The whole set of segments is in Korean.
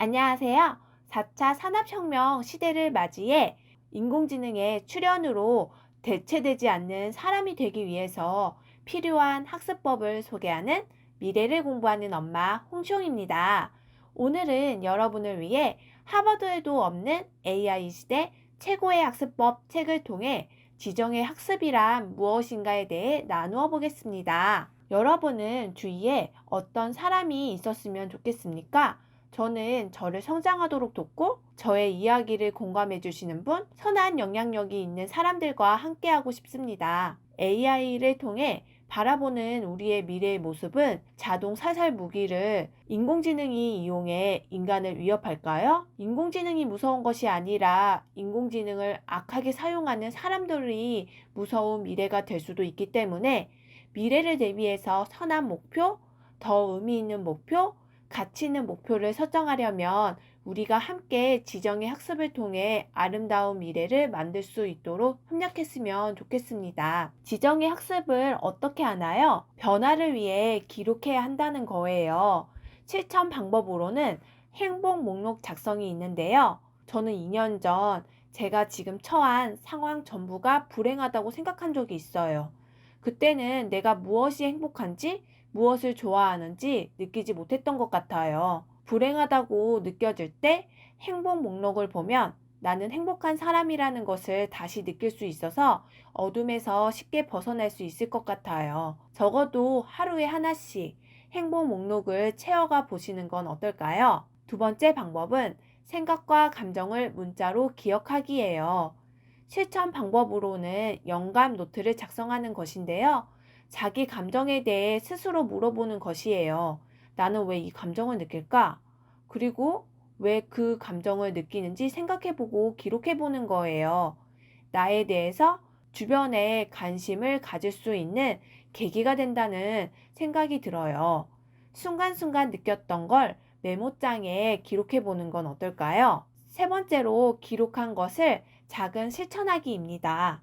안녕하세요. 4차 산업혁명 시대를 맞이해 인공지능의 출현으로 대체되지 않는 사람이 되기 위해서 필요한 학습법을 소개하는 미래를 공부하는 엄마 홍시용입니다. 오늘은 여러분을 위해 하버드에도 없는 AI 시대 최고의 학습법 책을 통해 지정의 학습이란 무엇인가에 대해 나누어 보겠습니다. 여러분은 주위에 어떤 사람이 있었으면 좋겠습니까? 저는 저를 성장하도록 돕고 저의 이야기를 공감해 주시는 분, 선한 영향력이 있는 사람들과 함께하고 싶습니다. AI를 통해 바라보는 우리의 미래의 모습은 자동 사살 무기를 인공지능이 이용해 인간을 위협할까요? 인공지능이 무서운 것이 아니라 인공지능을 악하게 사용하는 사람들이 무서운 미래가 될 수도 있기 때문에 미래를 대비해서 선한 목표, 더 의미 있는 목표, 가치 있는 목표를 설정하려면 우리가 함께 지정의 학습을 통해 아름다운 미래를 만들 수 있도록 협력했으면 좋겠습니다. 지정의 학습을 어떻게 하나요? 변화를 위해 기록해야 한다는 거예요. 실천 방법으로는 행복 목록 작성이 있는데요. 저는 2년 전 제가 지금 처한 상황 전부가 불행하다고 생각한 적이 있어요. 그때는 내가 무엇이 행복한지, 무엇을 좋아하는지 느끼지 못했던 것 같아요. 불행하다고 느껴질 때 행복 목록을 보면 나는 행복한 사람이라는 것을 다시 느낄 수 있어서 어둠에서 쉽게 벗어날 수 있을 것 같아요. 적어도 하루에 하나씩 행복 목록을 채워가 보시는 건 어떨까요? 두 번째 방법은 생각과 감정을 문자로 기억하기예요. 실천 방법으로는 영감 노트를 작성하는 것인데요. 자기 감정에 대해 스스로 물어보는 것이에요. 나는 왜 이 감정을 느낄까? 그리고 왜 그 감정을 느끼는지 생각해보고 기록해보는 거예요. 나에 대해서 주변에 관심을 가질 수 있는 계기가 된다는 생각이 들어요. 순간순간 느꼈던 걸 메모장에 기록해보는 건 어떨까요? 세 번째로 기록한 것을 작은 실천하기입니다.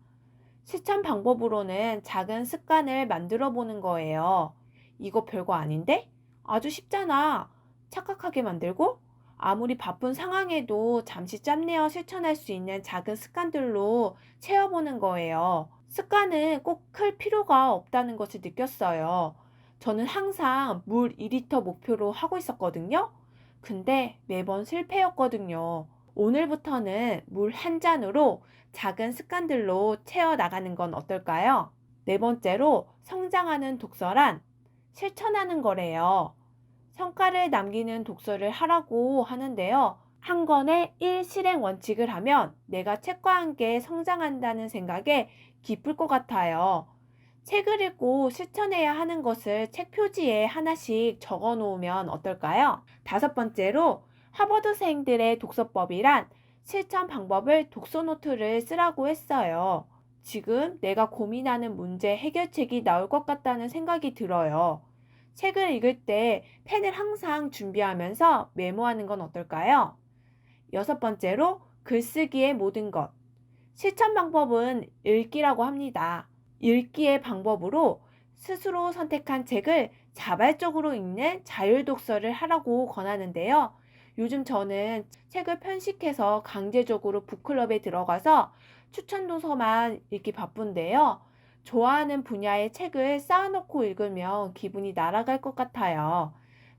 실천 방법으로는 작은 습관을 만들어 보는 거예요. 이거 별거 아닌데? 아주 쉽잖아. 착각하게 만들고 아무리 바쁜 상황에도 잠시 짬내어 실천할 수 있는 작은 습관들로 채워보는 거예요. 습관은 꼭 클 필요가 없다는 것을 느꼈어요. 저는 항상 물 2리터 목표로 하고 있었거든요. 근데 매번 실패였거든요. 오늘부터는 물 한 잔으로 작은 습관들로 채워나가는 건 어떨까요? 네 번째로 성장하는 독서란 실천하는 거래요. 성과를 남기는 독서를 하라고 하는데요. 한 권의 1 실행 원칙을 하면 내가 책과 함께 성장한다는 생각에 기쁠 것 같아요. 책을 읽고 실천해야 하는 것을 책 표지에 하나씩 적어 놓으면 어떨까요? 다섯 번째로 하버드생들의 독서법이란 실천 방법을 독서 노트를 쓰라고 했어요. 지금 내가 고민하는 문제 해결책이 나올 것 같다는 생각이 들어요. 책을 읽을 때 펜을 항상 준비하면서 메모하는 건 어떨까요? 여섯 번째로 글쓰기의 모든 것. 실천 방법은 읽기라고 합니다. 읽기의 방법으로 스스로 선택한 책을 자발적으로 읽는 자율 독서를 하라고 권하는데요. 요즘 저는 책을 편식해서 강제적으로 북클럽에 들어가서 추천 도서만 읽기 바쁜데요. 좋아하는 분야의 책을 쌓아놓고 읽으면 기분이 날아갈 것 같아요.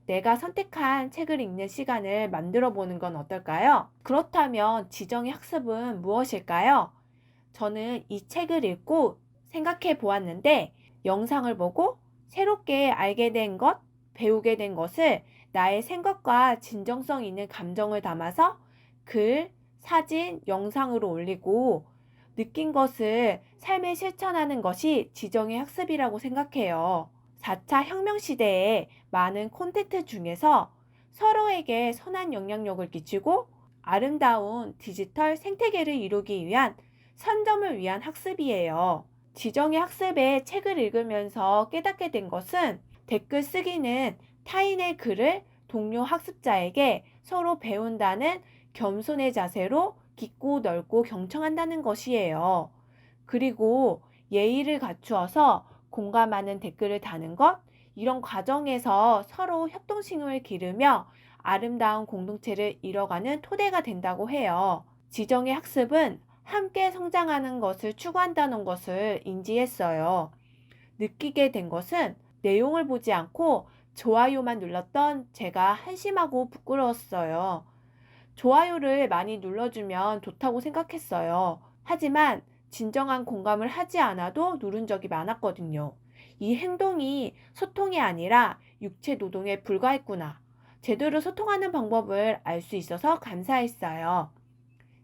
내가 선택한 책을 읽는 시간을 만들어 보는 건 어떨까요? 그렇다면 지정의 학습은 무엇일까요? 저는 이 책을 읽고 생각해 보았는데 영상을 보고 새롭게 알게 된 것, 배우게 된 것을 나의 생각과 진정성 있는 감정을 담아서 글, 사진, 영상으로 올리고 느낀 것을 삶에 실천하는 것이 지정의 학습이라고 생각해요. 4차 혁명 시대에 많은 콘텐츠 중에서 서로에게 선한 영향력을 끼치고 아름다운 디지털 생태계를 이루기 위한 선점을 위한 학습이에요. 지정의 학습에 책을 읽으면서 깨닫게 된 것은 댓글 쓰기는 타인의 글을 동료 학습자에게 서로 배운다는 겸손의 자세로 깊고 넓고 경청한다는 것이에요. 그리고 예의를 갖추어서 공감하는 댓글을 다는 것, 이런 과정에서 서로 협동심을 기르며 아름다운 공동체를 이뤄가는 토대가 된다고 해요. 지정의 학습은 함께 성장하는 것을 추구한다는 것을 인지했어요. 느끼게 된 것은 내용을 보지 않고 좋아요만 눌렀던 제가 한심하고 부끄러웠어요. 좋아요를 많이 눌러주면 좋다고 생각했어요. 하지만 진정한 공감을 하지 않아도 누른 적이 많았거든요. 이 행동이 소통이 아니라 육체 노동에 불과했구나. 제대로 소통하는 방법을 알 수 있어서 감사했어요.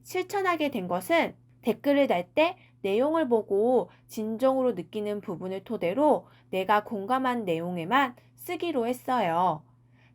실천하게 된 것은 댓글을 달 때 내용을 보고 진정으로 느끼는 부분을 토대로 내가 공감한 내용에만 쓰기로 했어요.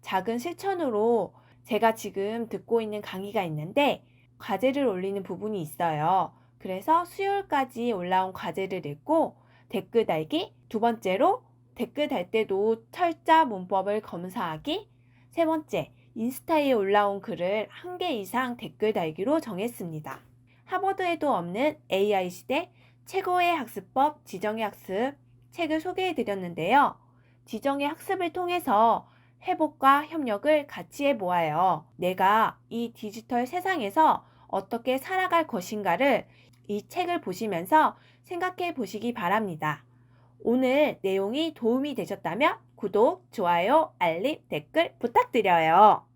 작은 실천으로 제가 지금 듣고 있는 강의가 있는데 과제를 올리는 부분이 있어요. 그래서 수요일까지 올라온 과제를 읽고 댓글 달기, 두 번째로 댓글 달 때도 철자 문법을 검사하기, 세 번째, 인스타에 올라온 글을 1개 이상 댓글 달기로 정했습니다. 하버드에도 없는 AI 시대 최고의 학습법 지정의 학습 책을 소개해 드렸는데요. 지정의 학습을 통해서 회복과 협력을 같이 해보아요. 내가 이 디지털 세상에서 어떻게 살아갈 것인가를 이 책을 보시면서 생각해 보시기 바랍니다. 오늘 내용이 도움이 되셨다면 구독, 좋아요, 알림, 댓글 부탁드려요.